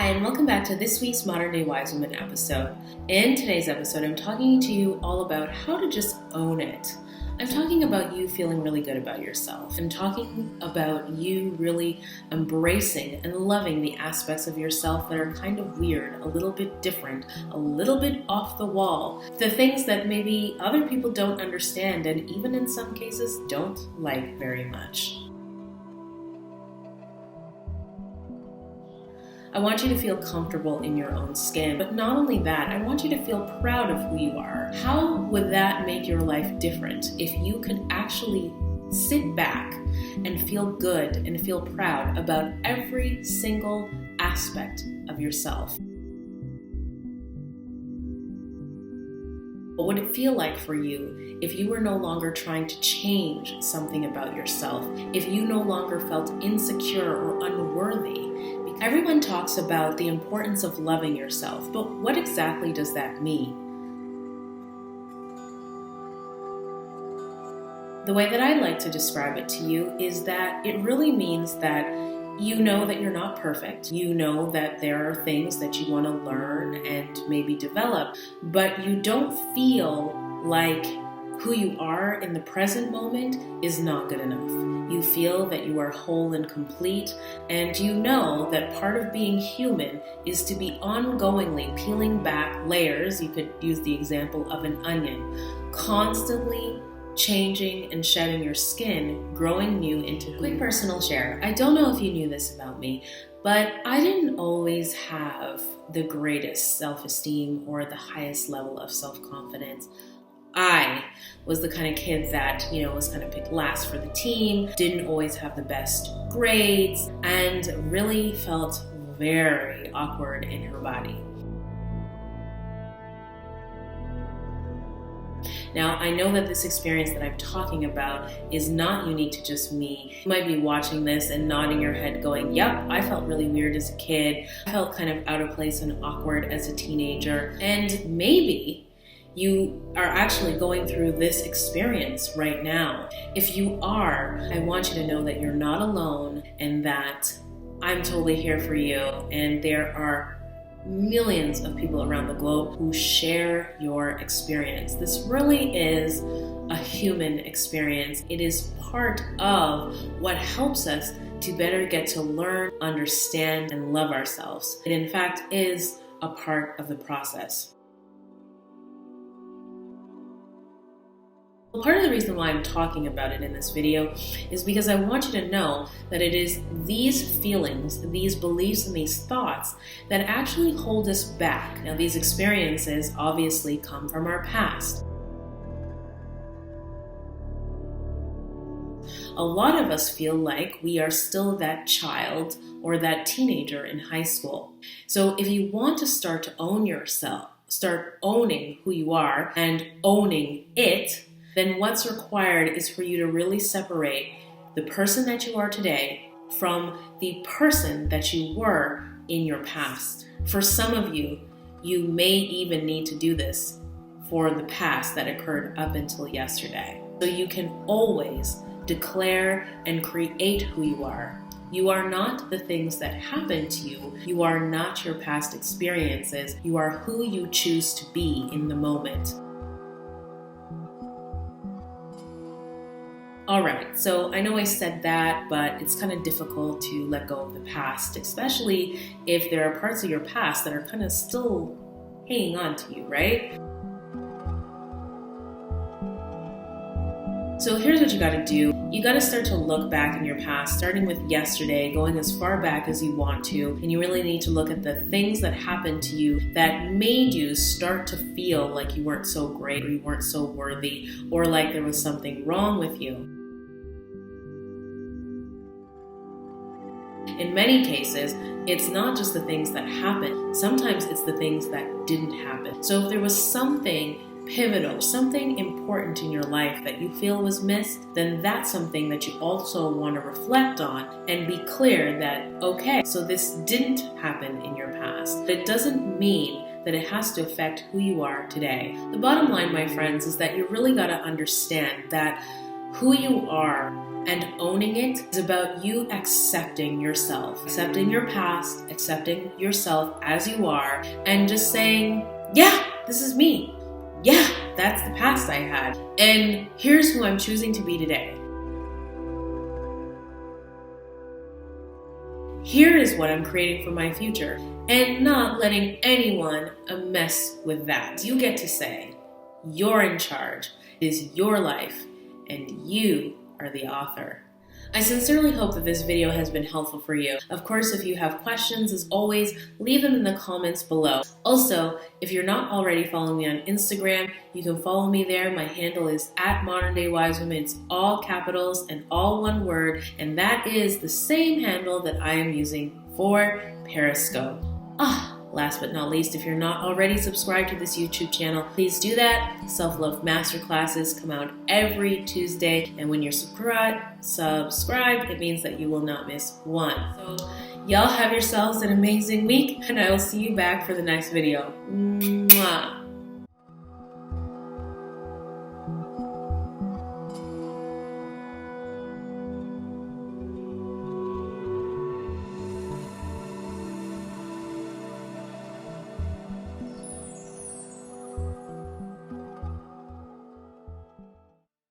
Hi, and welcome back to this week's Modern Day Wise Woman episode. In today's episode, I'm talking to you all about how to just own it. I'm talking about you feeling really good about yourself. I'm talking about you really embracing and loving the aspects of yourself that are kind of weird, a little bit different, a little bit off the wall. The things that maybe other people don't understand and even in some cases don't like very much. I want you to feel comfortable in your own skin, but not only that, I want you to feel proud of who you are. How would that make your life different if you could actually sit back and feel good and feel proud about every single aspect of yourself? What would it feel like for you if you were no longer trying to change something about yourself, if you no longer felt insecure or unworthy? Everyone talks about the importance of loving yourself, but what exactly does that mean? The way that I like to describe it to you is that it really means that you know that you're not perfect. You know that there are things that you want to learn and maybe develop, but you don't feel like who you are in the present moment is not good enough. You feel that you are whole and complete, and you know that part of being human is to be ongoingly peeling back layers. You could use the example of an onion, constantly changing and shedding your skin, growing new into quick personal share. I don't know if you knew this about me, but I didn't always have the greatest self-esteem or the highest level of self-confidence. I was the kind of kid that, was kind of picked last for the team, didn't always have the best grades, and really felt very awkward in her body. Now, I know that this experience that I'm talking about is not unique to just me. You might be watching this and nodding your head going, yep, I felt really weird as a kid. I felt kind of out of place and awkward as a teenager. And maybe you are actually going through this experience right now. If you are, I want you to know that you're not alone and that I'm totally here for you. And there are millions of people around the globe who share your experience. This really is a human experience. It is part of what helps us to better get to learn, understand, and love ourselves. It in fact is a part of the process. Part of the reason why I'm talking about it in this video is because I want you to know that it is these feelings, these beliefs, and these thoughts that actually hold us back. Now, these experiences obviously come from our past. A lot of us feel like we are still that child or that teenager in high school. So if you want to start to own yourself, start owning who you are and owning it, then what's required is for you to really separate the person that you are today from the person that you were in your past. For some of you, you may even need to do this for the past that occurred up until yesterday. So you can always declare and create who you are. You are not the things that happen to you. You are not your past experiences. You are who you choose to be in the moment. All right, so I know I said that, but it's kind of difficult to let go of the past, especially if there are parts of your past that are kind of still hanging on to you, right? So here's what you got to do. You got to start to look back in your past, starting with yesterday, going as far back as you want to, and you really need to look at the things that happened to you that made you start to feel like you weren't so great or you weren't so worthy or like there was something wrong with you. In many cases, it's not just the things that happened. Sometimes it's the things that didn't happen. So if there was something pivotal, something important in your life that you feel was missed, then that's something that you also want to reflect on and be clear that, okay, so this didn't happen in your past. It doesn't mean that it has to affect who you are today. The bottom line, my friends, is that you really got to understand that who you are And owning it is about you accepting yourself, accepting your past, accepting yourself as you are, and just saying, yeah, this is me. Yeah, that's the past I had. And here's who I'm choosing to be today. Here is what I'm creating for my future, and not letting anyone mess with that. You get to say, you're in charge. It is your life, and you are the author. I sincerely hope that this video has been helpful for you. Of course, if you have questions, as always, leave them in the comments below. Also, if you're not already following me on Instagram, you can follow me there. My handle is @ModernDayWiseWoman. It's all capitals and all one word, and that is the same handle that I am using for Periscope. Last but not least, if you're not already subscribed to this YouTube channel, please do that. Self-love masterclasses come out every Tuesday, and when you're subscribed, it means that you will not miss one. So y'all have yourselves an amazing week, and I will see you back for the next video. Mwah.